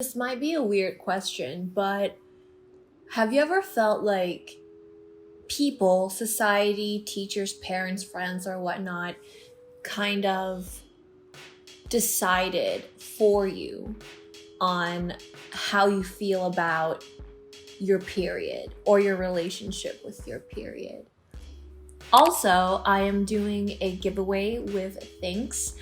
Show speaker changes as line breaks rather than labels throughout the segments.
This might be a weird question, but have you ever felt like people, society, teachers, parents, friends, or whatnot kind of decided for you on how you feel about your period or your relationship with your period? Also, I am doing a giveaway with Thinx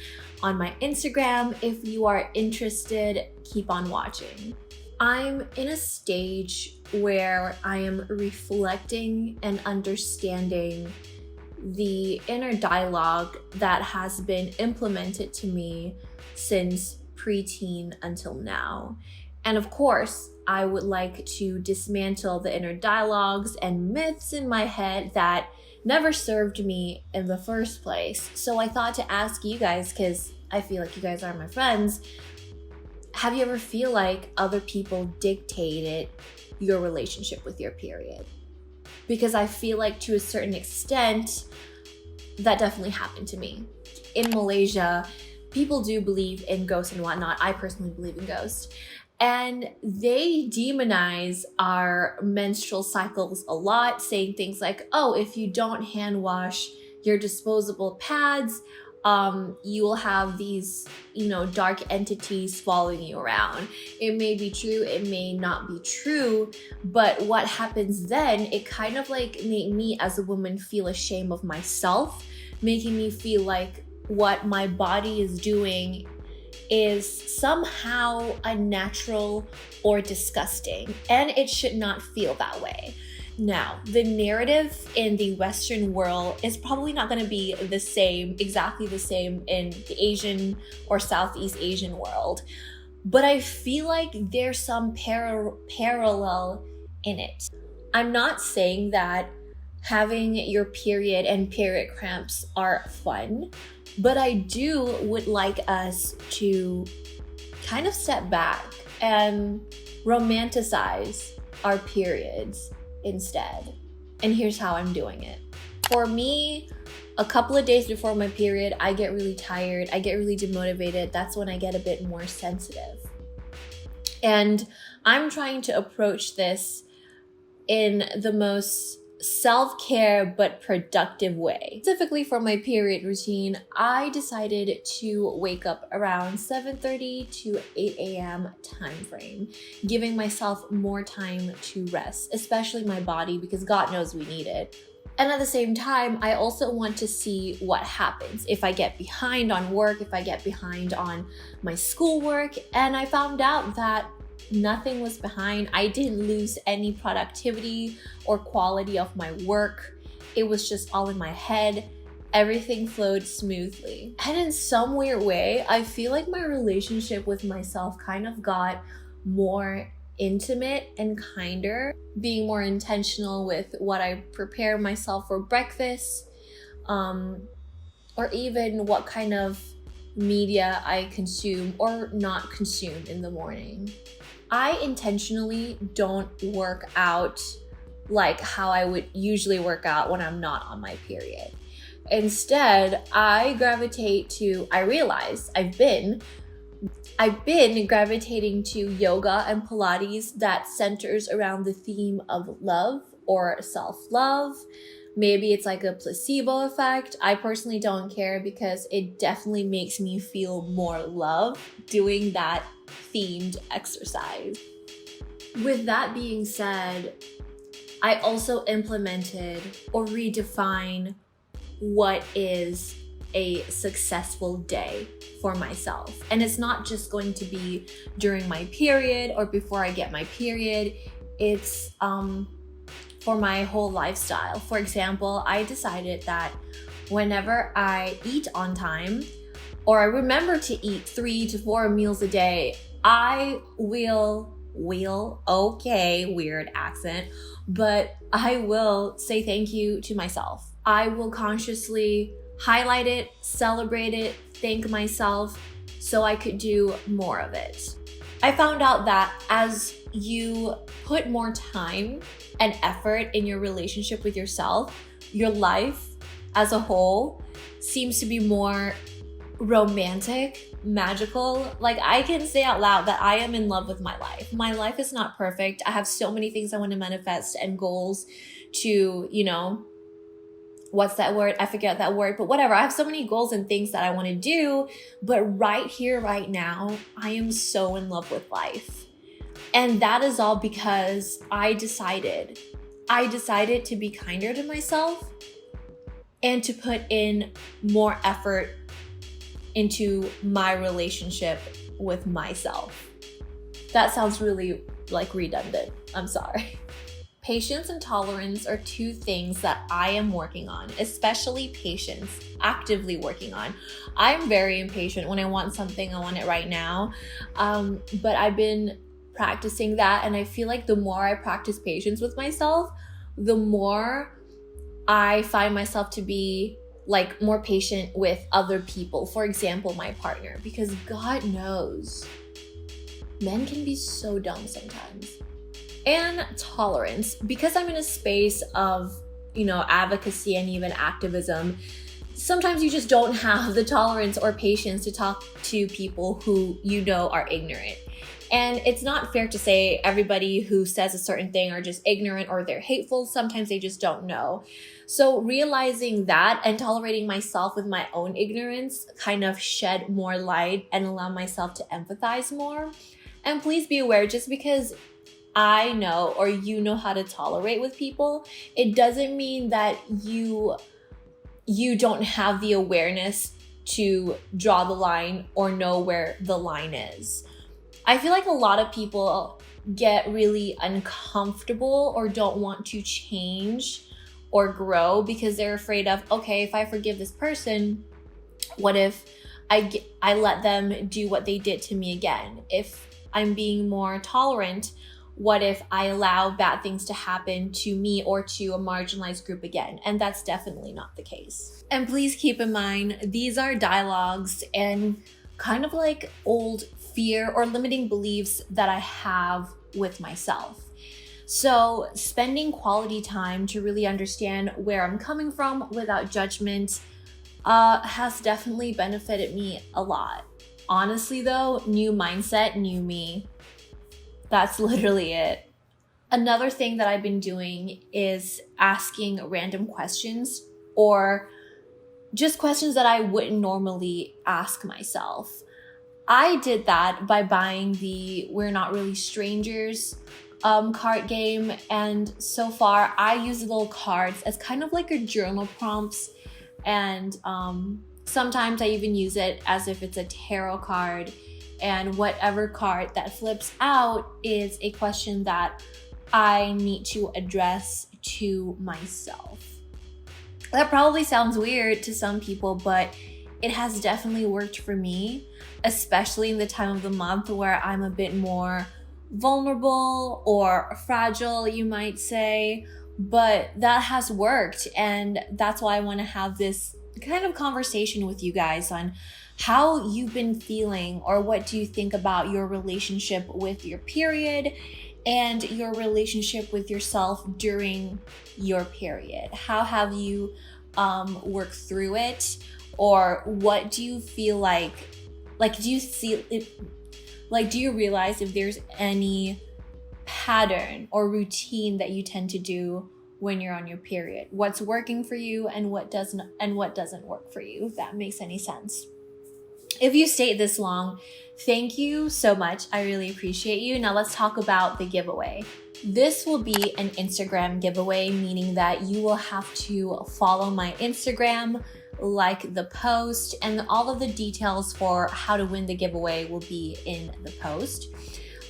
on my Instagram. If you are interested, keep on watching. I'm in a stage where I am reflecting and understanding the inner dialogue that has been implemented to me since preteen until now. And of course, I would like to dismantle the inner dialogues and myths in my head that never served me in the first place. So I thought to ask you guys, because I feel like you guys are my friends, have you ever feel like other people dictated your relationship with your period? Because I feel like to a certain extent, that definitely happened to me. In Malaysia, people do believe in ghosts and whatnot. I personally believe in ghosts. And they demonize our menstrual cycles a lot, saying things like, oh, if you don't hand wash your disposable pads, you will have these, dark entities following you around. It may be true, it may not be true, but what happens then, it kind of like made me as a woman feel ashamed of myself, making me feel like what my body is doing is somehow unnatural or disgusting, and it should not feel that way. Now, the narrative in the Western world is probably not going to be exactly the same in the Asian or Southeast Asian world, but I feel like there's some parallel in it. I'm not saying that having your period and period cramps are fun, but I would like us to kind of step back and romanticize our periods instead. And here's how I'm doing it. For me, a couple of days before my period, I get really tired, I get really demotivated. That's when I get a bit more sensitive. And I'm trying to approach this in the most self-care but productive way. Specifically for my period routine, I decided to wake up around 7:30 to 8 a.m. time frame, giving myself more time to rest, especially my body, because God knows we need it. And at the same time, I also want to see what happens if I get behind on work, if I get behind on my schoolwork. And I found out that nothing was behind. I didn't lose any productivity or quality of my work. It was just all in my head. Everything flowed smoothly. And in some weird way, I feel like my relationship with myself kind of got more intimate and kinder, being more intentional with what I prepare myself for breakfast, or even what kind of media I consume or not consume in the morning. I intentionally don't work out like how I would usually work out when I'm not on my period. Instead, I realize I've been gravitating to yoga and Pilates that centers around the theme of love or self-love. Maybe it's like a placebo effect. I personally don't care because it definitely makes me feel more love doing that themed exercise. With that being said, I also implemented or redefined what is a successful day for myself. And it's not just going to be during my period or before I get my period. It's for my whole lifestyle. For example, I decided that whenever I eat on time, or I remember to eat 3 to 4 meals a day, I will, okay, weird accent, but I will say thank you to myself. I will consciously highlight it, celebrate it, thank myself so I could do more of it. I found out that as you put more time and effort in your relationship with yourself, your life as a whole seems to be more romantic, magical. Like, I can say out loud that I am in love with my life. My life is not perfect. I have so many things I want to manifest and goals to, you know, what's that word? I forget that word, but whatever. I have so many goals and things that I want to do, but right here, right now, I am so in love with life. And that is all because I decided to be kinder to myself and to put in more effort into my relationship with myself. That sounds really like redundant. I'm sorry. Patience and tolerance are two things that I am working on, especially patience, actively working on. I'm very impatient. When I want something, I want it right now. But I've been practicing that, and I feel like the more I practice patience with myself, the more I find myself to be like more patient with other people. For example, my partner, because God knows, men can be so dumb sometimes. And tolerance, because I'm in a space of, you know, advocacy and even activism, sometimes you just don't have the tolerance or patience to talk to people who you know are ignorant. And it's not fair to say everybody who says a certain thing are just ignorant or they're hateful. Sometimes they just don't know. So realizing that and tolerating myself with my own ignorance kind of shed more light and allow myself to empathize more. And please be aware, just because I know or you know how to tolerate with people, it doesn't mean that you don't have the awareness to draw the line or know where the line is. I feel like a lot of people get really uncomfortable or don't want to change or grow because they're afraid of, okay, if I forgive this person, what if I let them do what they did to me again? If I'm being more tolerant, what if I allow bad things to happen to me or to a marginalized group again? And that's definitely not the case. And please keep in mind, these are dialogues and kind of like old fear or limiting beliefs that I have with myself. So spending quality time to really understand where I'm coming from without judgment has definitely benefited me a lot. Honestly though, new mindset, new me. That's literally it. Another thing that I've been doing is asking random questions or just questions that I wouldn't normally ask myself. I did that by buying the We're Not Really Strangers card game. And so far, I use the little cards as kind of like a journal prompts. And sometimes I even use it as if it's a tarot card. And whatever card that flips out is a question that I need to address to myself. That probably sounds weird to some people, but it has definitely worked for me, especially in the time of the month where I'm a bit more vulnerable or fragile, you might say. But that has worked, and that's why I want to have this kind of conversation with you guys on how you've been feeling, or what do you think about your relationship with your period and your relationship with yourself during your period. How have you worked through it, or what do you feel like do you see it, like do you realize if there's any pattern or routine that you tend to do when you're on your period? What's working for you and what doesn't work for you, if that makes any sense. If you stayed this long, thank you so much. I really appreciate you. Now let's talk about the giveaway. This will be an Instagram giveaway, meaning that you will have to follow my Instagram, like the post, and all of the details for how to win the giveaway will be in the post.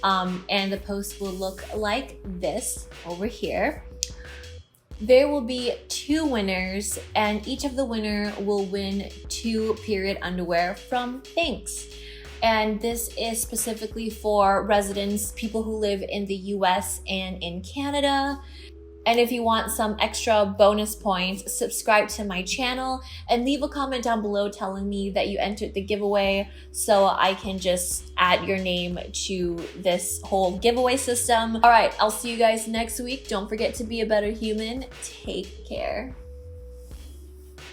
And the post will look like this over here. There will be 2 winners, and each of the winner will win 2 period underwear from Thinx. And this is specifically for residents, people who live in the US and in Canada. And if you want some extra bonus points, subscribe to my channel and leave a comment down below telling me that you entered the giveaway so I can just add your name to this whole giveaway system. All right, I'll see you guys next week. Don't forget to be a better human. Take care.